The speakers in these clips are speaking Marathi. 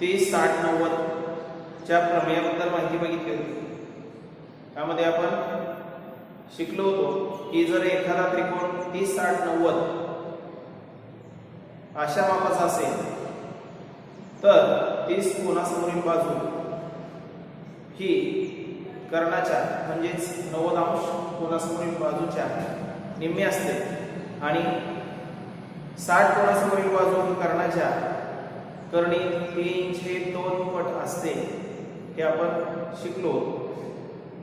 30, 60, 90 च्या प्रमेयाबद्दल माहिती बघितली होती. त्यामध्ये आपण शिकलो होतो की जर एखादा त्रिकोण 30, 60, 90 अशा मापाचा असेल तर 30 कोनासमोरील बाजू ही कर्णाच्या म्हणजेच 90 अंश कोनासमोरील बाजूच्या निम्मी असते आणि 60 कोनासमोरील बाजू ही कर्णाच्या कर्णी 3/2 पट असते. हे आपण शिकलो.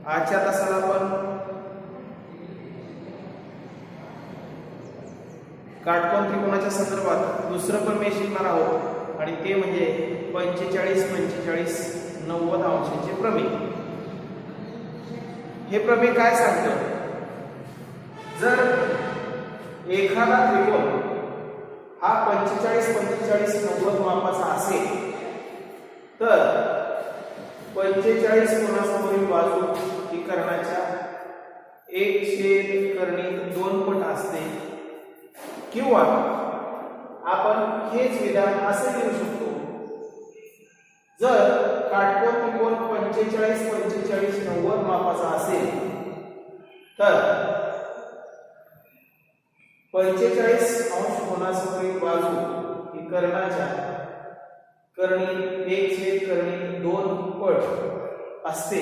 आजच्या तासाला आपण काटकोन त्रिकोणाच्या संदर्भात दुसरं प्रमेय शिकणार आहोत आणि ते म्हणजे 45, 45, 90 अंशाचे प्रमेय. हे प्रमेय काय सांगतं? जर एखादा त्रिकोण हा 45, 45, 90 मापाचा असेल तर 45 कोनासमोरील बाजू ही कर्णाच्या 1/2 पट असते. किंवा आपण हेच विधान असे लिहू शकतो, जर काटकोन त्रिकोण 45, 45, 90 मापाचा असेल तर 45 अंश कोनासमोरील बाजू ही कर्णाच्या कर्णी 1/2 पट असते.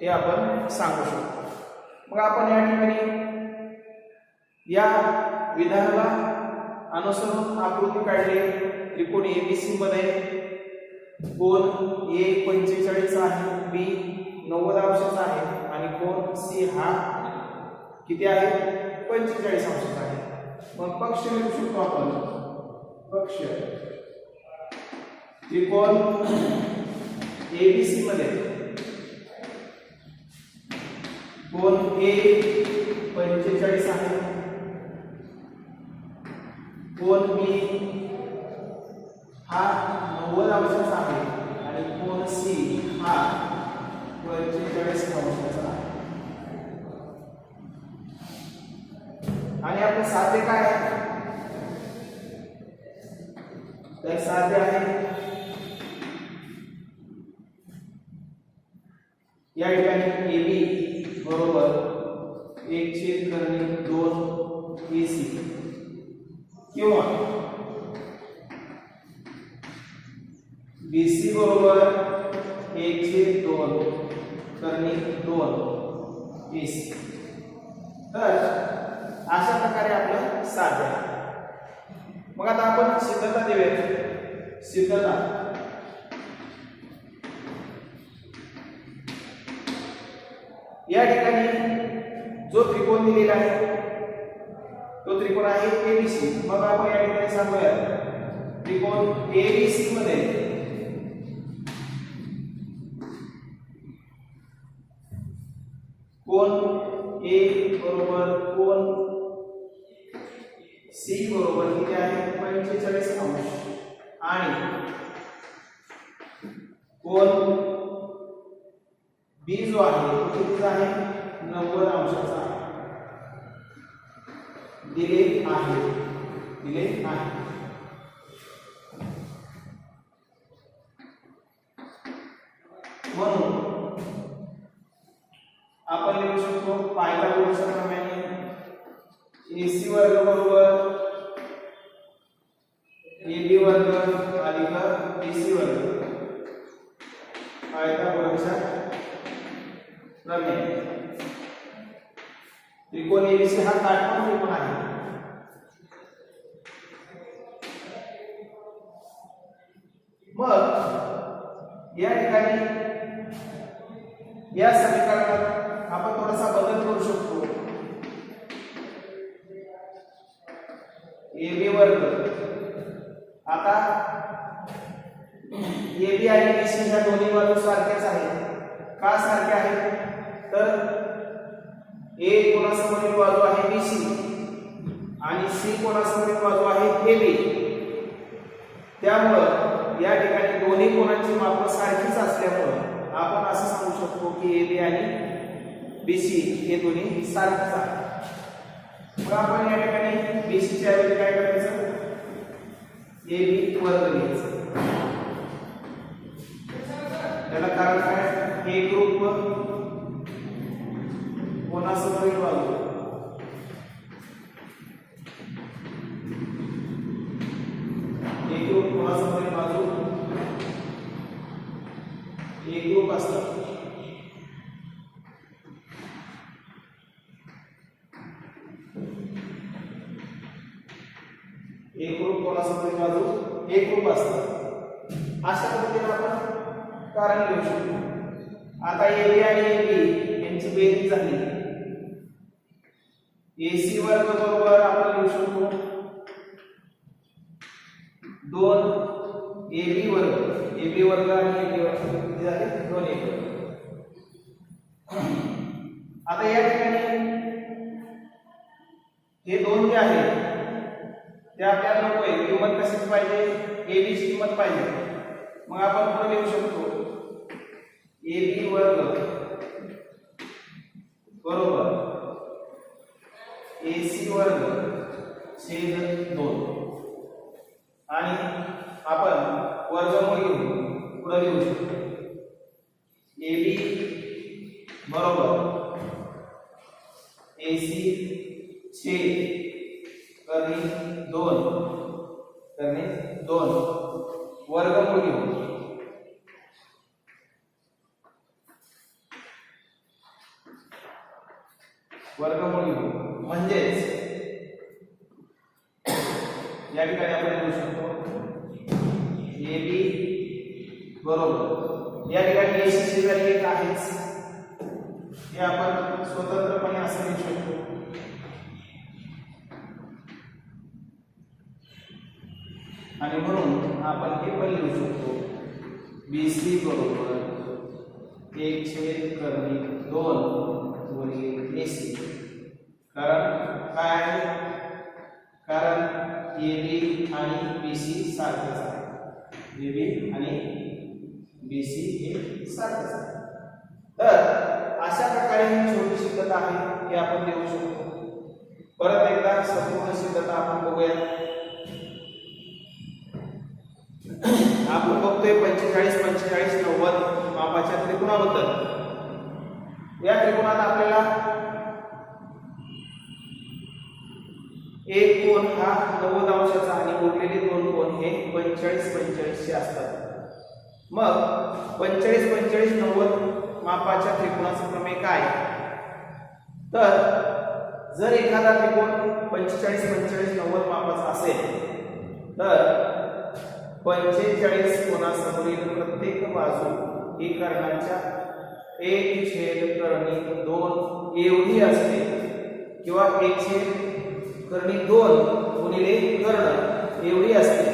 हे आपण सांगू शकतो. मग आपण या ठिकाणी या विधानाला अनुसरून आकृती काढली. त्रिकोण एबीसी मध्ये कोन ए 45 आहे, बी 90 अंशाचा आहे आणि कोन सी हा किती आहे? 45 अंशाचा आहे. मग पक्ष लिहू शकतो आपण. पक्ष त्रिकोण एबीसी मध्ये कोन ए 45 आहे, कोन बी हा 90 अंशाचा आहे आणि कोन सी हा 45 अंशाचा आहे. आणि आपले साध्य काय आहे? तर साध्य आहे या ठिकाणी AB बरोबर 1/2 AC किंवा BC बरोबर 1/2 AC. तर अशा प्रकारे आपलं साध्य आहे. मग आता आपण सिद्धता देऊया. सिद्धता या ठिकाणी जो त्रिकोण दिलेला आहे तो त्रिकोण आहे एबीसी. मग आपण या ठिकाणी सांगूया त्रिकोण एबीसी मध्ये कोन ए बरोबर कोन सी बरोबर किती आहे? 45 अंश आणि कोन बी जो आहे तो कितीचा आहे? 90 अंशाचा आहे. दिले आहे. म्हणून आपण लिहू शकतो पायथागोरसच्या प्रमेयाने AC वर्ग बरोबर AB वर्ग अधिक BC वर्ग. पायथागोरसच्या प्रमेय. त्रिकोण एबीसी हा काटकोन त्रिकोण आहे. मग या ठिकाणी या समीकरणात आपण थोडासा बदल करू शकतो. AB वर्ग आता AB आणि BC ह्या दोन्ही बाजू सारख्याच आहेत. का सारख्या आहेत? तर A कोनासमोरील बाजू आहे BC आणि C कोनासमोरील बाजू आहे AB. त्यामुळे या ठिकाणी दोन्ही कोनांची माप सारखीच असल्यामुळे आपण असं सांगू शकतो की AB आणि BC हे दोन्ही सारखेच आहेत. मग आपण या ठिकाणी BC च्या ऐवजी काय करायचं? AB वर्ग घ्यायचं. त्याला कारण काय ए ग्रुप कोणासमोरील बाजू ए ग्रुप कोणासमोरील बाजू ए ग्रुप असतात एक ग्रुप कोणासमोरील बाजू एक ग्रुप असतात अशा पद्धतीने आपण कारण लिहू शकतो आता AB आणि AB यांची बेरीज झाली AC वर्ग बरोबर आपण लिहू शकतो 2 AB वर्ग AB वर्ग आणि AB वर्ग किती झाले 2 AB आता या ठिकाणी हे दोन जे आहे ते आपल्याला नको आहे किंमत कशाची पाहिजे AB ची किंमत पाहिजे मग आपण पुढे लिहू शकतो AB वर्ग बरोबर AC वर्ग छेद 2 आणि आपण वर्गमूळ घेऊन पुढे लिहू शकतो AB बरोबर AC छेद करणे 2 वर्गमूळ घेऊ म्हणजेच या ठिकाणी आपण लिहू शकतो AB बरोबर या ठिकाणी AC शेजारी एक आहेच हे आपण स्वतंत्रपणे असं लिहू शकतो आणि म्हणून आपण हे पण लिहू शकतो BC बरोबर 1/2 गुणिले AC कारण काय आहे कारण AB आणि BC सारखेच आहे AB आणि BC हे सारखेच आहे तर अशा प्रकारे ही छोटी सिद्धता आहे हे आपण देऊ शकतो परत एकदा संपूर्ण सिद्धता आपण बघूया आपण बघतोय 45 45 90 मापाच्या त्रिकोणाबद्दल या त्रिकोणात आपल्याला एक कोन हा 90 अंशाचा आणि उरलेले दोन कोन हे 45 45 चे असतात मग 45 45 90 मापाच्या त्रिकोणाचा प्रमेय काय तर जर एखादा त्रिकोण 45 45 90 मापाचा असेल तर 45 कोणासमोरील प्रत्येक बाजू ही कर्णाच्या 1/2 एवढी असते किंवा 1/2 गुणिले कर्ण एवढी असते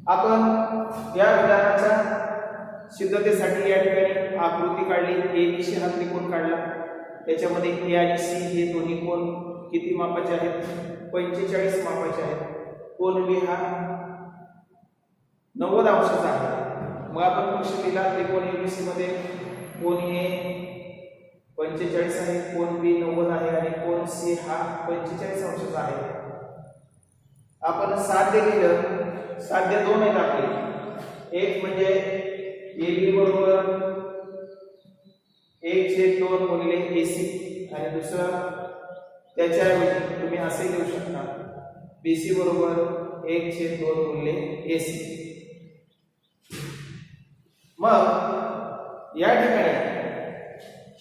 आपण या विधानाच्या सिद्धतेसाठी या ठिकाणी आकृती काढली ABC हा त्रिकोण काढला त्याच्यामध्ये A आणि C हे दोन्ही कोन किती मापाचे आहेत 45 मापाचे आहेत कोन B हा 90 अंशाचा आहे मग आपण पक्ष दिला त्रिकोण ABC मध्ये कोन A 45 आहे कोन B 90 आहे आणि कोन C हा 45 अंशाचा आहे आपण साध्य केलं साध्य दोन आहेत आपले एक म्हणजे AB बरोबर 1/2 गुणिले AC आणि दुसरं त्याच्याऐवजी तुम्ही असे लिहू शकता BC बरोबर 1/2 गुणिले AC मग या ठिकाणी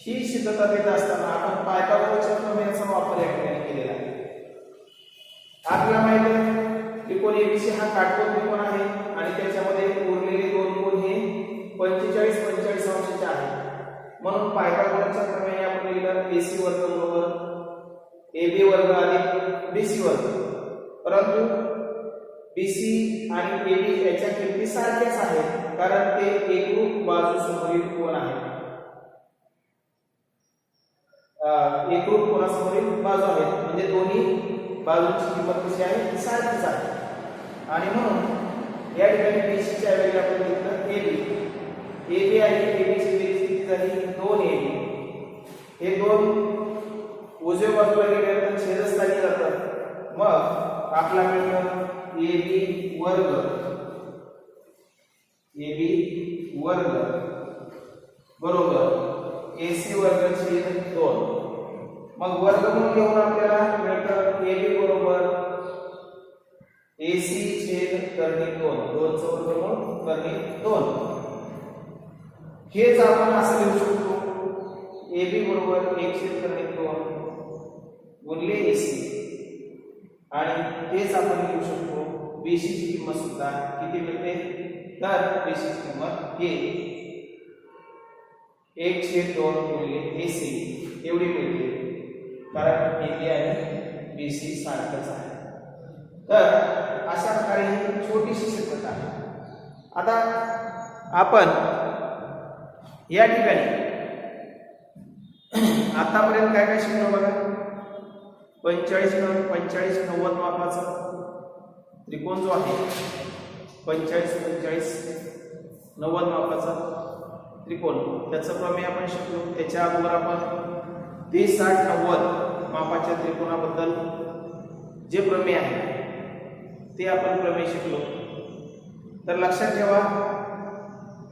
ही सिद्धता देत असताना आपण पायथागोरसच्या प्रमेयाचा वापर या ठिकाणी केलेला आहे आपल्याला माहिती आहे त्रिकोण ABC हा काटकोन त्रिकोण आहे आणि त्याच्यामध्ये उरलेले दोन कोन हे 45 45 अंशाचे आहेत म्हणून पायथागोरसच्या प्रमेय आपण लिहिलं AC वर्ग बरोबर AB वर्ग अधिक BC वर्ग परंतु BC आणि AB याच्या किमती सारख्याच आहेत कारण ते एकरूप बाजू समोरील कोन आहेत एकरूप कोनासमोरील बाजू आहेत म्हणजे दोन्ही बाजूंची किंमत कशी आहे ती सारखीच आहे आणि म्हणून या ठिकाणी BC च्या ऐवजी आपण घेतलं AB आणि AB ची बेरीज किती झाली 2AB हे दोन उजव्या बाजूला गेल्यानंतर छेदस्थानी जातात मग आपला मिळतो AB वर्ग AB वर्ग बरोबर AC वर्ग छेद 2. मग वर्गमूळ घेऊन आपल्याला मिळतं AB बरोबर AC छेद करणी 2. 2 चं वर्गमूळ करणी 2. हेच आपण असं लिहू शकतो AB बरोबर 1 छेद करणी 2 गुणिले AC. आणि हेच आपण लिहू शकतो BC ची किंमत सुद्धा किती मिळते तर BC ची किंमत हे 1/2 गुणिले AC एवढी मिळते कारण AB आणि BC सारखंच आहे. तर अशा प्रकारे ही छोटीशी शक्यता आहे. आता आपण या ठिकाणी आतापर्यंत काय काय शिकलो बघा. 45-90 मापाचा त्रिकोण जो आहे 45-90 मापाचा त्रिकोण त्याचं प्रमेय आपण शिकलो. त्याच्या अगोदर आपण 30-60-90 मापाच्या त्रिकोणाबद्दल जे प्रमेय आहे ते आपण प्रमेय शिकलो. तर लक्षात ठेवा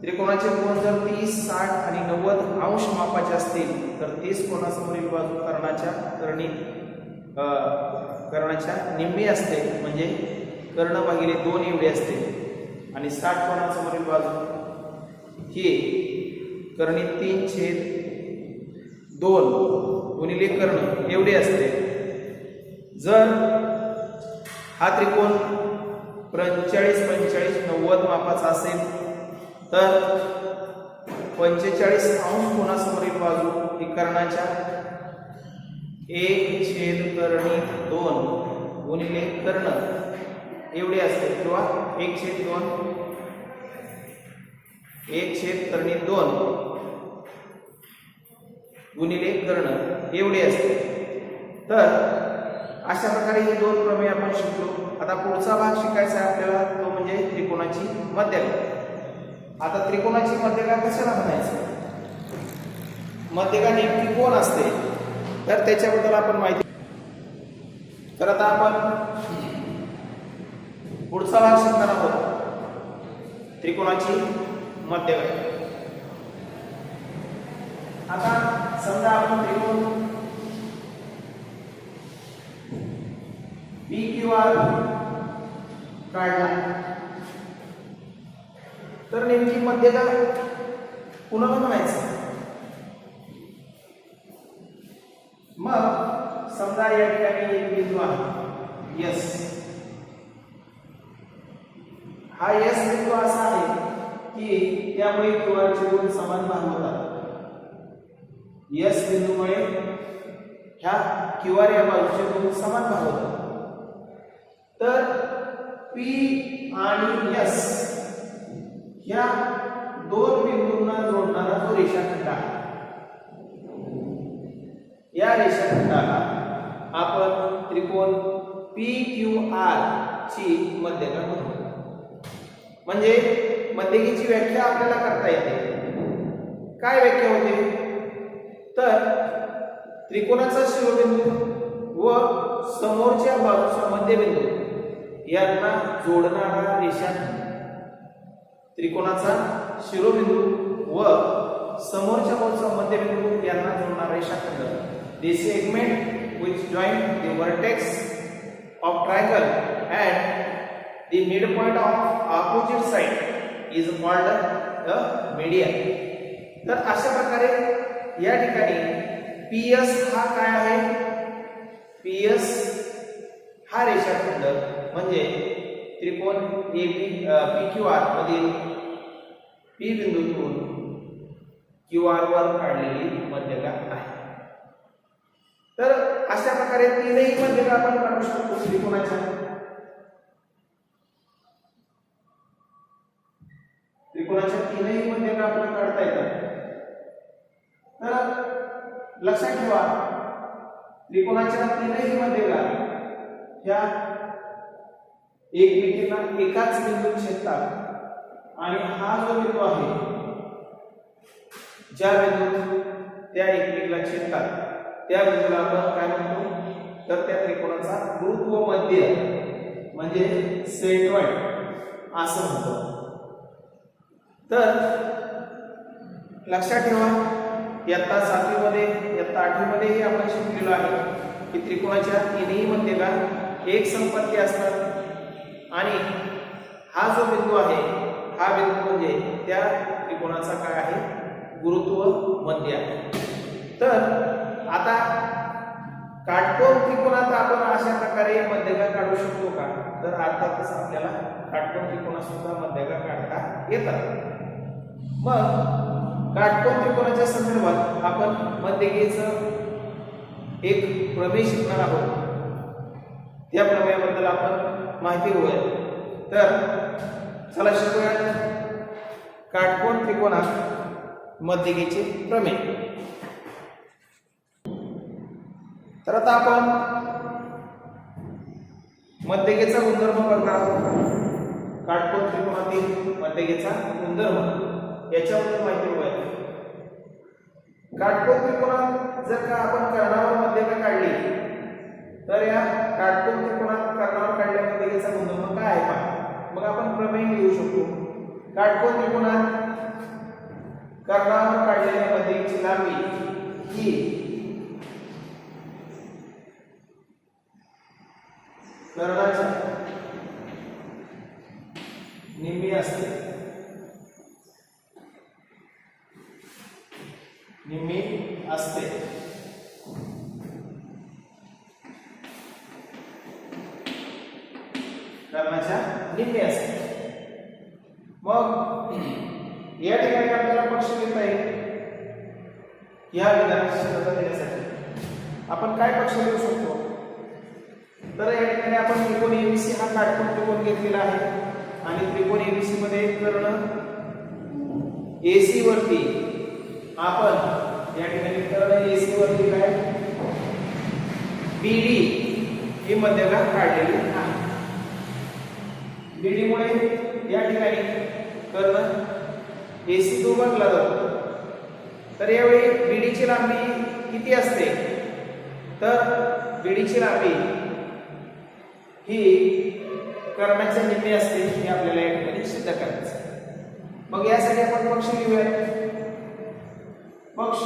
त्रिकोणाचे कोन जर 30, 60 आणि 90 अंश मापाचे असतील तर 30 कोनासमोरील बाजू कर्णाच्या निम्मी असते म्हणजे कर्ण भागिले 2 एवढी असते. आणि 60 कोनासमोरील बाजू ही कर्णी 3/2 गुणिले कर्ण एवढी असते. जर हा त्रिकोण 45-45-90 मापाचा असेल तर 45 अंश कोनासमोरील बाजू ही कर्णाच्या 1/2 गुणिले कर्ण एवढी असते किंवा 1/2 गुणिले कर्ण एवढी असते. तर अशा प्रकारे हे दोन प्रमेय आपण शिकलो. आता पुढचा भाग शिकायचा आहे आपल्याला तो म्हणजे त्रिकोणाची मध्यरेखा. आता त्रिकोणाची मध्यरेखा कशाला म्हणायचं मध्यरेखा नेमकी कोण असते तर त्याच्याबद्दल आपण माहिती. तर आता आपण पुढचा भाग शिकणार आहोत त्रिकोणाची मध्यरेखा. आता समजा आपण त्रिकोण PQR काढला तर नेमकी मध्यरेखा कुणाला म्हणायचं. मग समजा या ठिकाणी एक बिंदू आहे S. हा S बिंदू असा आहे की त्यामुळे QR चे दोन समान भाग होतात. S बिंदूमुळे ह्या QR या बाजूचे दोन समान भाग होतात. तर P आणि S या दोन बिंदूंना जोडणारा जो रेषाखंड आहे या रेषाखंडाला आपण त्रिकोण PQR ची मध्यरेखा म्हणतो. म्हणजे मध्यरेखेची व्याख्या आपल्याला करता येते. काय व्याख्या होते तर त्रिकोणाचा शिरोबिंदू व समोरच्या बाजूचा मध्यबिंदू यांना जोडणारा रेषाखंड. त्रिकोणाचा शिरोबिंदू व समोरच्या बाजूचा मध्यबिंदू यांना जोडणारा रेषाखंड. The segment which join the vertex of triangle and the midpoint of opposite side is called the median. तर अशा प्रकारे या ठिकाणी PS हा काय आहे PS हा रेषाखंड म्हणजे त्रिकोण PQR मधील P बिंदूतून QR वर काढलेली मध्यरेखा आहे. तर अशा प्रकारे तीनही मध्यरेखा आपण काढू शकतो त्रिकोणाच्या. त्रिकोणाच्या तीनही मध्यरेखा आपल्याला काढता येतात. तर लक्षात ठेवा त्रिकोणाच्या तीनही मध्यरेखा ह्या एकमेकींना एकाच बिंदूत छेदतात आणि हा जो बिंदू आहे ज्या बिंदूत त्या एकमेकीला छेदतात त्या बिंदूला आपण काय म्हणतो तर त्या त्रिकोणाचा गुरुत्व मध्य म्हणजे सेंट्रॉइड असं म्हणतो. तर लक्षात ठेवा, इयत्ता 7वी मध्ये इयत्ता 8वी मध्येही आपण शिकलेलो आहे की त्रिकोणाच्या तिन्ही मध्यका एक संपत्ती असतात आणि हा जो बिंदू आहे हा बिंदू म्हणजे त्या त्रिकोणाचा काय आहे, गुरुत्व मध्य आहे। तर आता काटकोन त्रिकोणात आपण अशा प्रकारे मध्यका काढू शकतो का, तर अर्थातच आपल्याला काटकोन त्रिकोणात सुद्धा मध्यका काढता येतात। मग काटकोन त्रिकोणाच्या संदर्भात आपण मध्यकेचं एक प्रमेय शिकणार आहोत, त्या प्रमेयाबद्दल आपण माहिती घेऊया। तर चला शिकूया काटकोन त्रिकोणात मध्यकेचे प्रमेय। तर आता आपण मध्यकेचा गुणधर्म बघणार आहोत। काटकोन त्रिकोणातील मध्यकेचा गुणधर्म याच्याबद्दल माहिती घेऊया। काटकोन त्रिकोणात जर का आपण कर्णावर मध्यका काढली तर या काटकोन त्रिकोणात कर्णावर काढलेल्या मध्यकेचा गुणधर्म काय आहे पहा। मग आपण प्रमेय लिहू शकतो। काटकोन त्रिकोणात कर्णावर काढलेल्या मध्यकेची लांबी ही कर्णाच्या निम्मी असते, निम्मी असते। कर्णाच्या निम्मी असते। मग या ठिकाणी आपल्याला पक्ष घेता येईल। या विधानाची सिद्धता देण्यासाठी आपण काय पक्ष घेऊ शकतो, तर या ठिकाणी आपण त्रिकोण एबीसी हा काटकोन त्रिकोण घेतलेला आहे आणि त्रिकोण एबीसी मध्ये कर्ण एसी वरती आपण या ठिकाणी कर्ण एसी वरती काय बीडी ही मध्यका काढलेली आहे। बीडी मुळे या ठिकाणी कर्ण एसी दुभागला जातो। तर यावेळी बीडीची लांबी किती असते, तर बीडीची लांबी ही कर्णाच्या निम्मी असते, हे आपल्याला या ठिकाणी सिद्ध करायचं। मग यासाठी आपण पक्ष लिहूया। पक्ष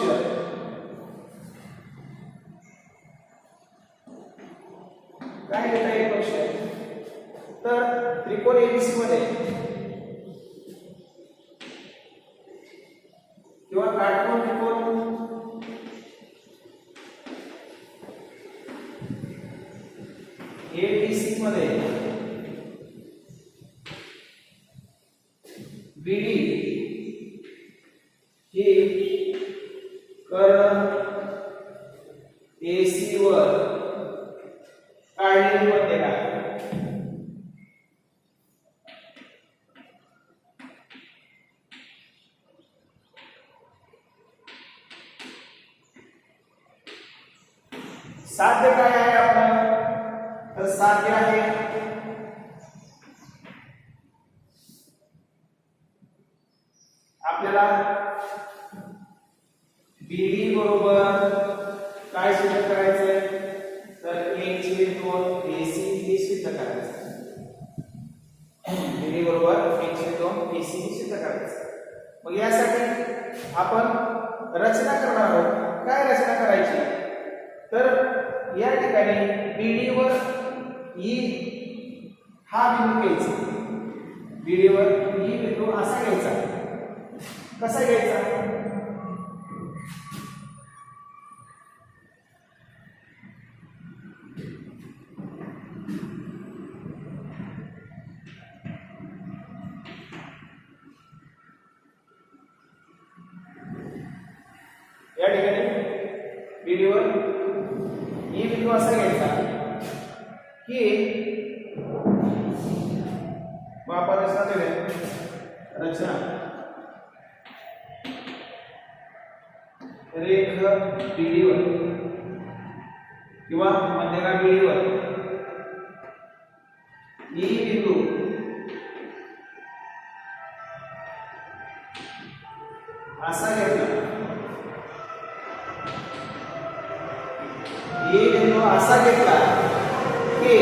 काय लिहिता येईल पक्ष, तर त्रिकोण एबीसी मध्ये किंवा काटकोन त्रिकोण एबीसी मध्ये बीडी ही कर्ण एसी वर काढलेली मध्यका साध्य काय आहे आपलं, तर साध्य आहे आपल्याला बीडी बरोबर काय सिद्ध करायचंय, तर 1/2 एसी हे सिद्ध करायचं। बीडी बरोबर 1/2 एसी हे सिद्ध करायचं। मग यासाठी आपण रचना करणार आहोत। काय रचना करायची, तर या ठिकाणी बीडी वर ई हा बिंदू घ्यायचा, बीडी वर ई बिंदू असा घ्यायचा। कसा घ्यायचा, या ठिकाणी बीडी वर ई बिंदू असा घ्यायचा की आपण रचना करूया। रचना रेख बीडीवर किंवा मध्यका बीडीवर ई बिंदू असा घेतला, ई बिंदू असा घेतला की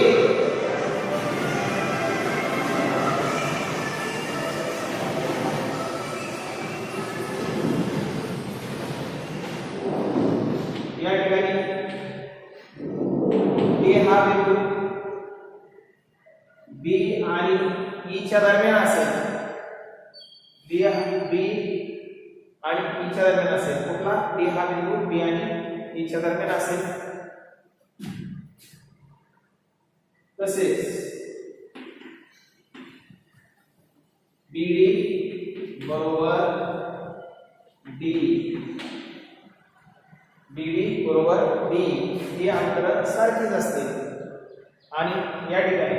च्या दरम्यान असेल, डी आणि ई च्या दरम्यान असेल, कुठला डी हा बिंदू बी आणि ई च्या दरम्यान असेल, तसेच BD बरोबर डी, BD बरोबर डी ही अंतर सारखीच असते आणि या ठिकाणी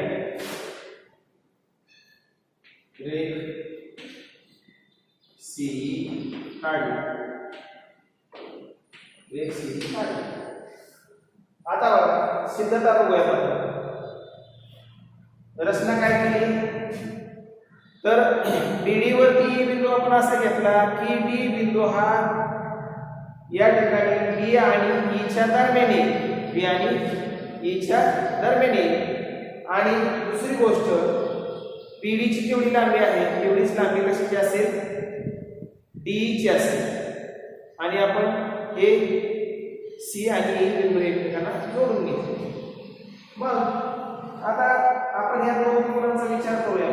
रेख सी काढली, रेख सी काढली. आता बघा सिद्धता बघूया आपण. रचना काय केली तर बीडी वरती बिंदू आपण असा घेतला की डी बिंदू हा या ठिकाणी बी आणि ई च्या दरम्यान येईल, बी आणि ई च्या दरम्यान येईल. आणि दुसरी गोष्ट बीडी ची जेवढी लांबी आहे तेवढीच लांबी कशाची असेल, डी ची असेल. आणि आपण हे सी आणि ई बिंदू एकमेकांना जोडून घेतले. मग आता आपण या दोन त्रिकोणांचा विचार करूया.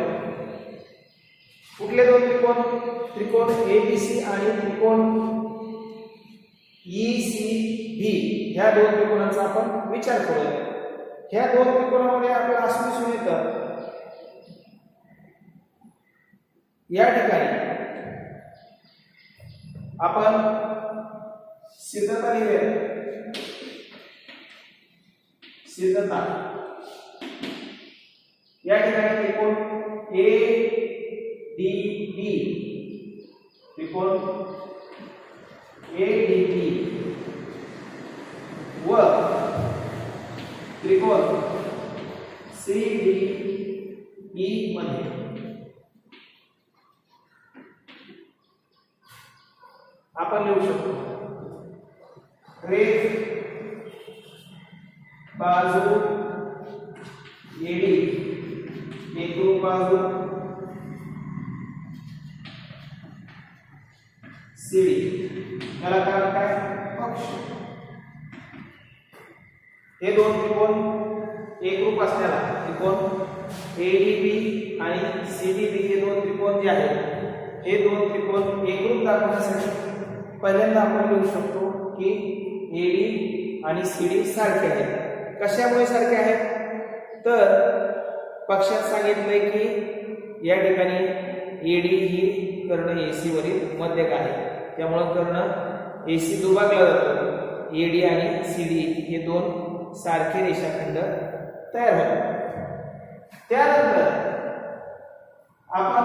कुठले दोन त्रिकोण? त्रिकोण एबीसी आणि त्रिकोण ईसीबी ह्या दोन त्रिकोणांचा आपण विचार करूया. ह्या दोन त्रिकोणामध्ये आपल्याला असं दिसून येतं या ठिकाणी आपण सिद्धता लिहिली. सिद्धता या ठिकाणी त्रिकोण ADB, त्रिकोण ADB व त्रिकोण CDE मध्ये आपण लिहू शकतो रेख बाजू AD, एकूण बाजू CD, याला कारण काय? पक्ष. हे दोन त्रिकोण एकरूप असल्याला त्रिकोण ADB आणि CDB हे दोन त्रिकोण जे आहेत हे दोन त्रिकोण एकरूप दाखवण्यासाठी पहिल्यांदा आपण लिहू शकतो की AD आणि CD सारखे आहेत. कशामुळे सारखे आहेत तर पक्षात सांगितलंय की या ठिकाणी AD ही कर्ण AC वरील मध्यक आहे, त्यामुळे कर्ण AC दुभागला जातो. AD आणि CD हे दोन सारखे रेषाखंड तयार होतात. त्यानंतर आपण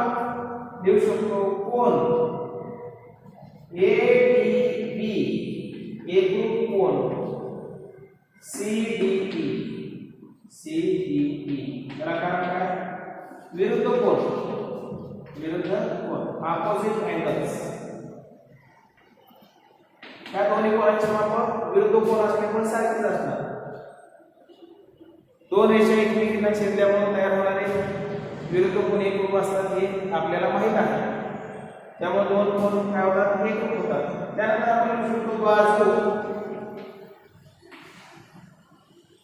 लिहू शकतो कोन ADB एकरूप कोन CDE, याला कारण काय? विरुद्ध कोन, विरुद्ध कोन, ऑपोजिट अँगल्स. या दोन्ही कोनांचे माप विरुद्ध कोन असल्यामुळे सारखेच असणार. दोन रेषा एकमेकींना छेदल्यामुळे तयार होणारे विरुद्ध कोन एकरूप असतात हे आपल्याला माहित आहे. त्यामुळे दोन कोन काय होतात? एकरूप होतात. त्यानंतर आपण लिहू शकतो बाजू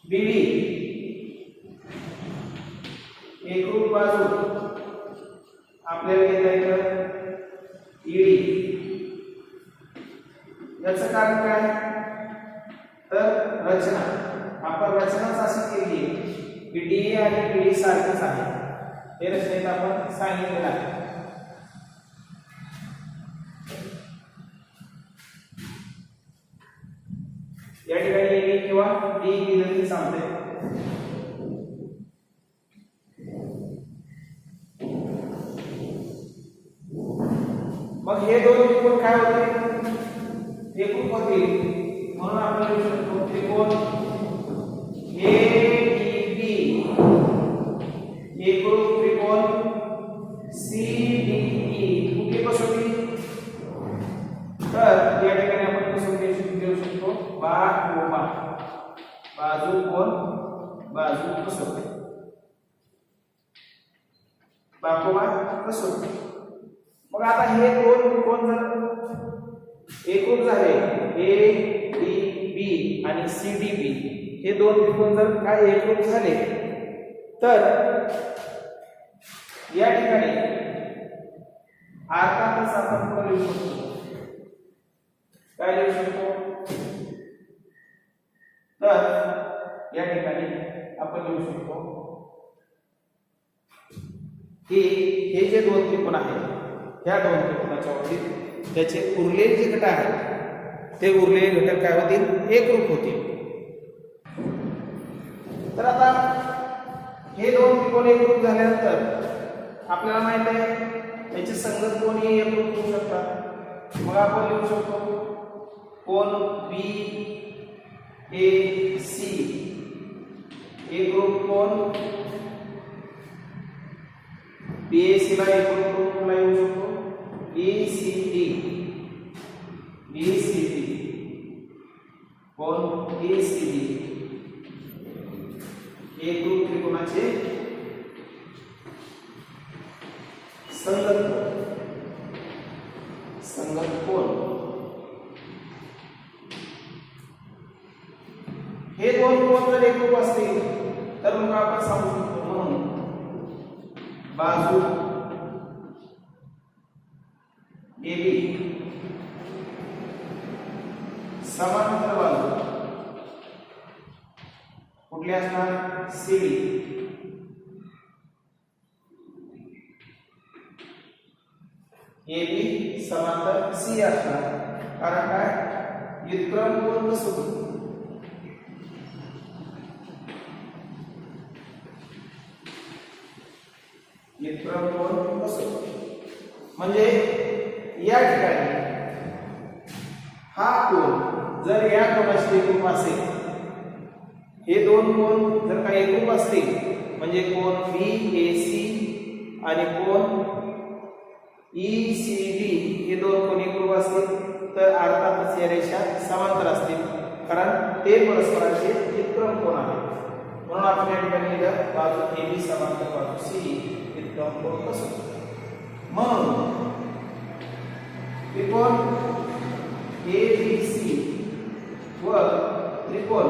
BD एकरूप बाजू आपल्याला घेता येतं ED. याचं कारण काय तर रचना. आपण रचनाच अशी केली की DA आणि BD सारखेच आहे. हे रचनेत आपण सांगितलेलं आहे. या ठिकाणी AB किंवा D दिलं तरी चालतंय. मग हे दोन त्रिकोण काय होते? एकरूप होतील. म्हणून आपण लिहू शकतो त्रिकोण ADB एकरूप त्रिकोण CDE. कुठली कसोटी तर या ठिकाणी आपण कसोटी घेऊ शकतो बाजू कोन बाजू कसोटी, बाकोबा कसोटी. मग आता हे दोन त्रिकोण जर एकरूप झाले ADB आणि CDB हे दोन त्रिकोण जर काय एकरूप झाले तर या ठिकाणी अर्थातच आपण पुढे लिहू शकतो. काय लिहू शकतो? तर या ठिकाणी आपण लिहू शकतो की हे जे दोन त्रिकोण आहेत ह्या दोन त्रिकोणाच्या बाबतीत त्याचे उरलेले जे घटक आहेत ते उरलेले घटक काय होतील? एकरूप होतील. तर आता हे दोन त्रिकोण एकरूप झाल्यानंतर आपल्याला माहित आहे याचे संगत कोणही एकरूप होऊ शकतात. मग आपण लिहू शकतो कोण बी ए सी एकरूप कोण बीएसी ला एकरूप कोण लिहू शकतो? बीसीडी बीसीडी कोण बीसीडी एकरूप त्रिकोणाचे संगत कोण. हे दोन कोण जर एकरूप असतील तर मग आपण सांगू शकतो म्हणून बाजू AB समांतर बाजू कुठली असणार? CD. AB समांतर C असणार. कारण काय? व्युत्क्रम कोण कसोटी. व्युत्क्रम कोण कसोटी म्हणजे या ठिकाणी हा कोण जर या कोणाशी एकरूप असेल, हे दोन कोण जर का एकरूप असतील म्हणजे कोण BAC आणि कोण ECD हे दोन कोण एकरूप असतील तर अर्थातच या रेषा समांतर असतील कारण ते परस्परांचे व्युत्क्रम कोण आहेत. म्हणून आपण या ठिकाणी लिहिलं बाजू AB समांतर बाजू C व्युत्क्रम कोण कसोटी. म्हणून त्रिकोण ABC व त्रिकोण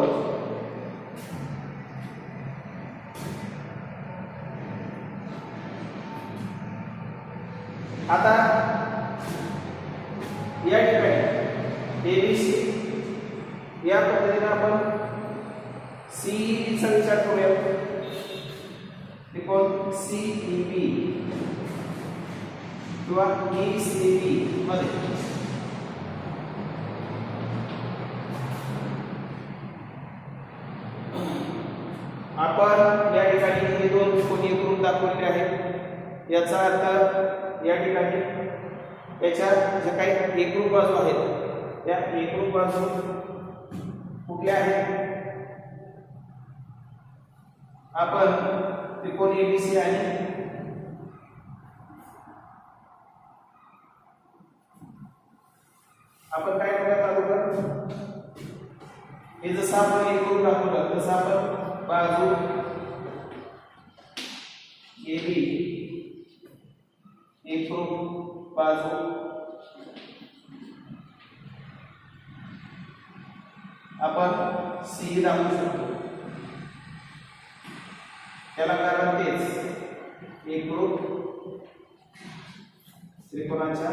आता या ठिकाणी ABC या पद्धतीने आपण CEB चा विचार करूया. त्रिकोण CEB किंवा ECB मध्ये आपण या ठिकाणी हे दोन त्रिकोण एकरूप दाखवलेले आहेत. याचा अर्थ या ठिकाणी याच्या ज्या काही एकरूप बाजू आहेत त्या एकरूप बाजू कुठल्या आहेत? आपण त्रिकोण ABC आणि आपण काय करूया अगोदर हे जसं आपण एकरूप दाखवलं तसं आपण बाजू AB एकरूप बाजू आपण C दाखवू शकतो. त्याला कारण तेच एकरूप त्रिकोणाच्या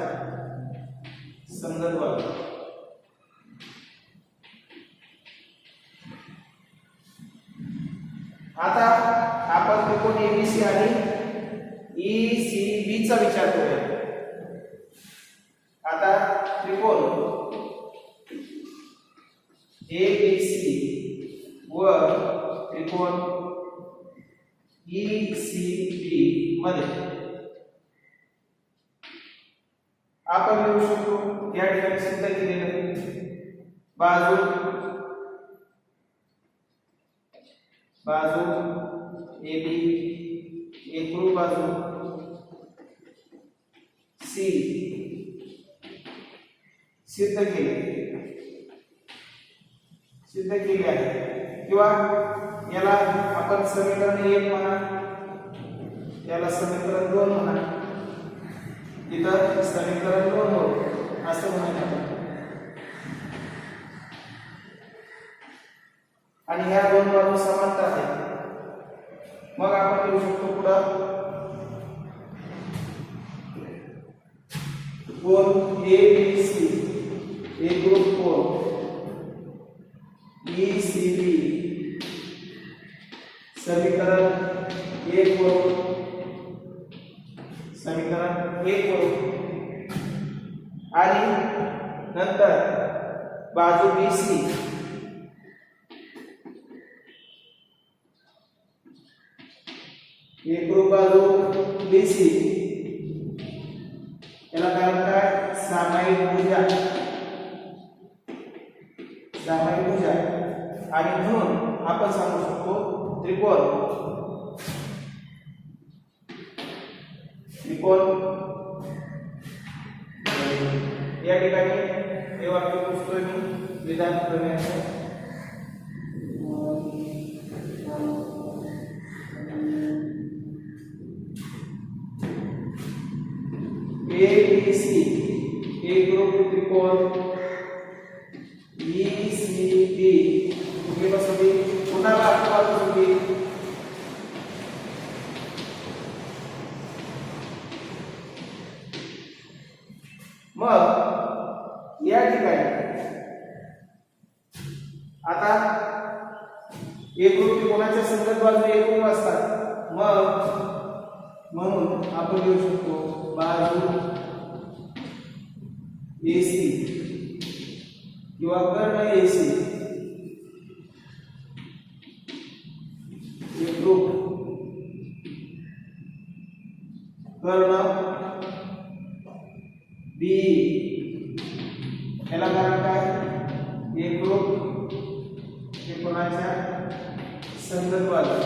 संगत बाजू. आता आपण त्रिकोण ABC आणि ECB चा विचार करूया. आता त्रिकोण ABC व त्रिकोण ECB मध्ये आपण लिहू शकतो या ठिकाणी सिद्ध केलेलं बाजू AB एकरूप बाजू C सिद्ध केले आहे किंवा याला आपण समीकरण 1 म्हणा, याला समीकरण 2 म्हणा, इथं समीकरण 2 हो असं म्हणायचं. आणि ह्या दोन बाजू समांतर आहेत. मग आपण लिहू शकतो पुढे नंतर बाजू BC एकरूप बाजू BC याला काय म्हणतात सामायिक भुजा आणि म्हणून आपण सांगू शकतो त्रिकोण या ठिकाणी हे वाक्य पुसतोय मी विधान प्रमेयाचं ABC एकरूप त्रिकोण ECD कुठली बसवली पुन्हा बसवली मग या ठिकाणी आता एकरूप त्रिकोणाच्या संगत बाजू एकरूप असतात म्हणून आपण लिहू शकतो बाजू AC किंवा कर्ण AC एकरूप कर्ण B याला कारण काय एकरूप त्रिकोणाच्या संगत बाजू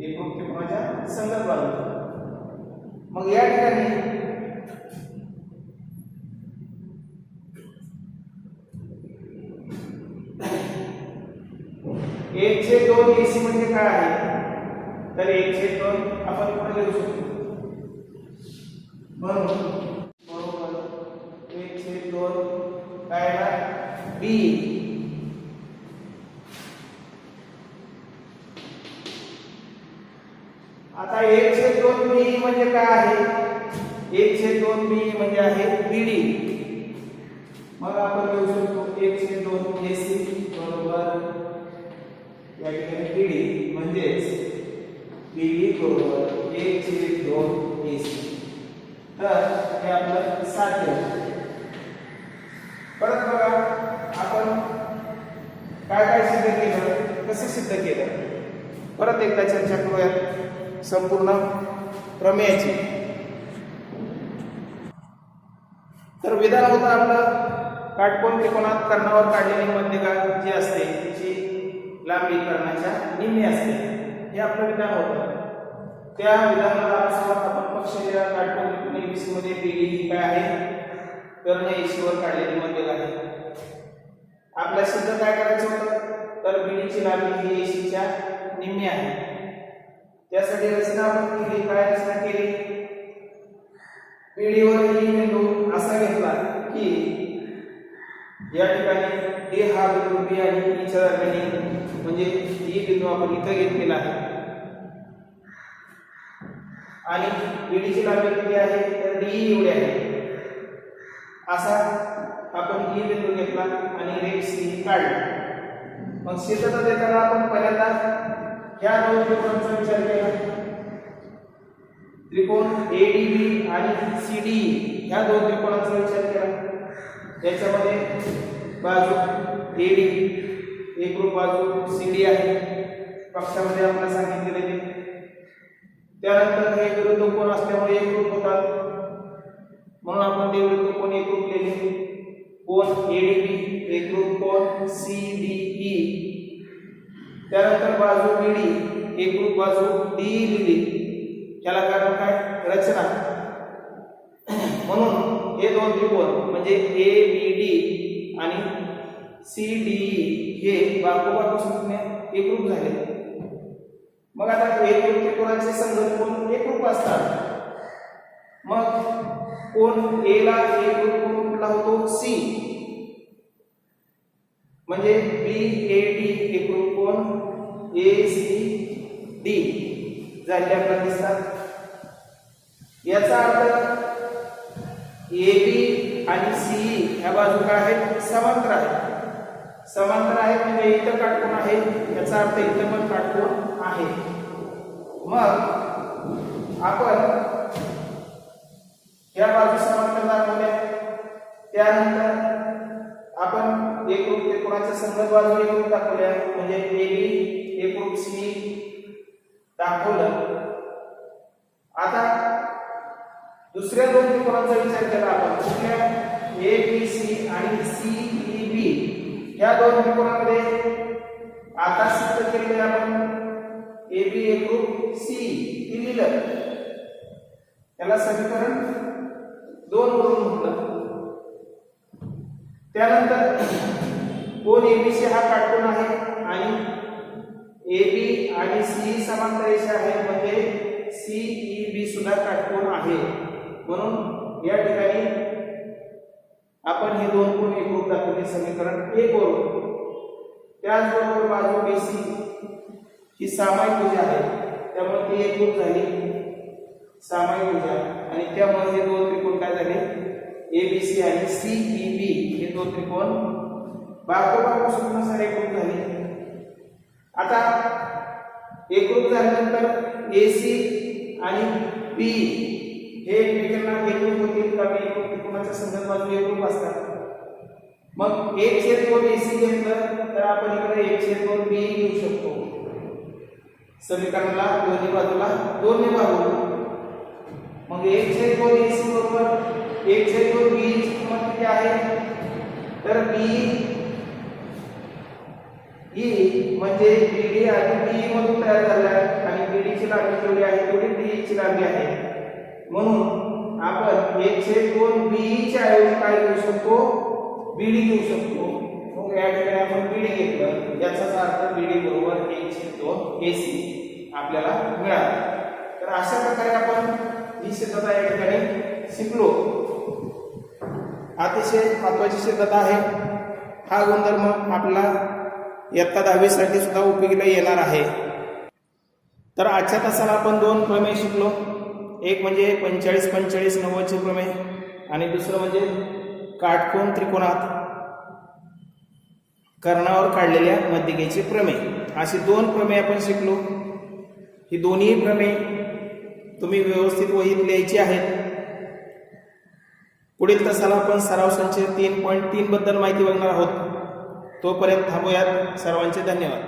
एकरूप त्रिकोणाच्या संगत बाजू मग या ठिकाणी एक छेद दोन AC म्हणजे काय आहे तर एक छेद दोन आपण पुढे लिहू शकतो म्हणून बरोबर एक छेद दोन काय आहे B आता एक छेद दोन B म्हणजे काय आहे एक छेद दोन B म्हणजे आहे BD मग आपण लिहू शकतो एक छेद दोन AC बरोबर या ठिकाणी BD म्हणजेच BD बरोबर 1/2 AC तर हे आपलं साध्य परत बघा आपण काय सिद्ध केलं कसे सिद्ध केलं परत एकदा चर्चा करूया संपूर्ण प्रमेयाची तर विधान होतं आपलं काटकोन त्रिकोणात कर्णावर काढलेली मध्यगा जी असते तिची लांबी कर्णाच्या निम्मी असते हे आपलं विधान होतं त्या विधानाला अनुसार आपण पक्षीय काटकोन त्रिकोण ABC मध्ये BD काय आहे कर्ण AC वर काढलेली मध्यगा आहे आपल्या सिद्ध काय करायचं होतं तर BD ची लांबी ही AC च्या निम्मी आहे त्यासाठी रचना आपण केली काय रचना केली BD वर ही बिंदू असा घेतला की या ठिकाणी D हा बिंदू B आणि E च्या दरम्यान म्हणजे E बिंदू आपण इथे घेतलेला आहे आणि BD ची लांबी किती आहे तर DE एवढी आहे असा आपण E बिंदू घेतला आणि रेष C काढली मग सिद्धता देताना आपण पहिल्यांदा या दोन त्रिकोणांचा विचार केला त्रिकोण ADB आणि CDE या दोन त्रिकोणांचा विचार केला त्याच्यामध्ये बाजू AD एकरूप बाजू CD आहे पक्षामध्ये आपल्याला सांगितलेले ते त्यानंतर हे विरुद्ध कोन असल्यामुळे एकरूप होतात म्हणून आपण ते विरुद्ध कोन एकरूप लिहिले कोन ADB एकरूप कोन CDE त्यानंतर बाजू BD एकरूप बाजू DE लिहिली त्याला कारण काय रचना म्हणून हे दोन त्रिकोण म्हणजे ABD आणि CDE हे बाजूने एकरूप झाले मग आता एकरूप त्रिकोणाचे संगत कोन एकरूप असतात मग कोन A ला एकरूप कोन कुठला होतो C म्हणजे BAD एकरूप कोन ACD झाले आपल्याला दिसतात याचा अर्थ AB आणि CE या बाजू काय आहेत समांतर आहेत म्हणजे इथं काटकोन आहे याचा अर्थ इथं पण काटकोन आहे मग आपण या बाजू समांतर दाखवल्या. त्यानंतर आपण एकरूप त्रिकोणाच्या संगत बाजू एकरूप दाखवल्या, म्हणजे AB एकरूप C दाखवलं. आता दुसऱ्या दोन त्रिकोणांचा विचार केला आपण, कुठल्या ABC आणि CEB या दोन त्रिकोणांमध्ये आता सिद्ध केले आपण AB एकरूप C लिहिलं, त्याला समीकरण 2 वरून म्हटलं. त्यानंतर कोन ABC हा काटकोन आहे आणि AB आणि CE समांतर रेषा आहे, म्हणजे CEB सुद्धा काटकोन आहे. म्हणून या ठिकाणी आपण हे दोन कोन एकरूप दाखवले समीकरण 1 वरून. त्याचबरोबर बाजू BC ही सामायिक भुजा आहे, त्यामुळे ती एकरूप झाली सामायिक भुजा, आणि त्यामुळे हे दोन त्रिकोण काय झाले, ABC आणि CEB हे दोन त्रिकोण बाजूपासून एकरूप झाले. आता एकरूप झाल्यानंतर AC आणि B हे एकमेकांना एकरूप होतील, कारण एकरूप त्रिकोणाच्या संगत बाजू एकरूप असतात. मग 1/2 AC घेतलं तर आपण इकडे 1/2 B घेऊ शकतो. समीकरणाला दोन्ही बाजूला 2 ने भागू. मग 1/2 AC बरोबर 1/2 B ची किंमत किती आहे, तर B ही म्हणजे BD आणि DE मधून तयार झाला आहे, आणि BD ची लांबी जेवढी आहे तेवढी DE ची लांबी आहे. म्हणून आपण 1/2 BE च्या ऐवजी काय घेऊ शकतो, BD घेऊ शकतो. मग या ठिकाणी आपण BD घेतलं, याचाच अर्थ BD बरोबर 1/2 AC आपल्याला मिळाला. तर अशा प्रकारे आपण ही सिद्धता या ठिकाणी शिकलो. अतिशय महत्त्वाची सिद्धता आहे. हा गुणधर्म आपल्याला इयत्ता 10वी साठी सुद्धा उपयोगीला येणार आहे. तर आजच्या तासाला आपण दोन प्रमेय शिकलो. एक म्हणजे 45-45-90 चे प्रमेय, आणि दुसरं म्हणजे काटकोन त्रिकोणात कर्णावर काढलेल्या मध्यकेचे प्रमेय. अशी दोन प्रमेय आपण शिकलो. ही दोन्ही प्रमेय तुम्ही व्यवस्थित वहीत लिहायची आहेत. पुढील तासाला आपण सराव संच 3.3 बद्दल माहिती बघणार आहोत. तोपर्यंत थांबूयात. सर्वांचे धन्यवाद.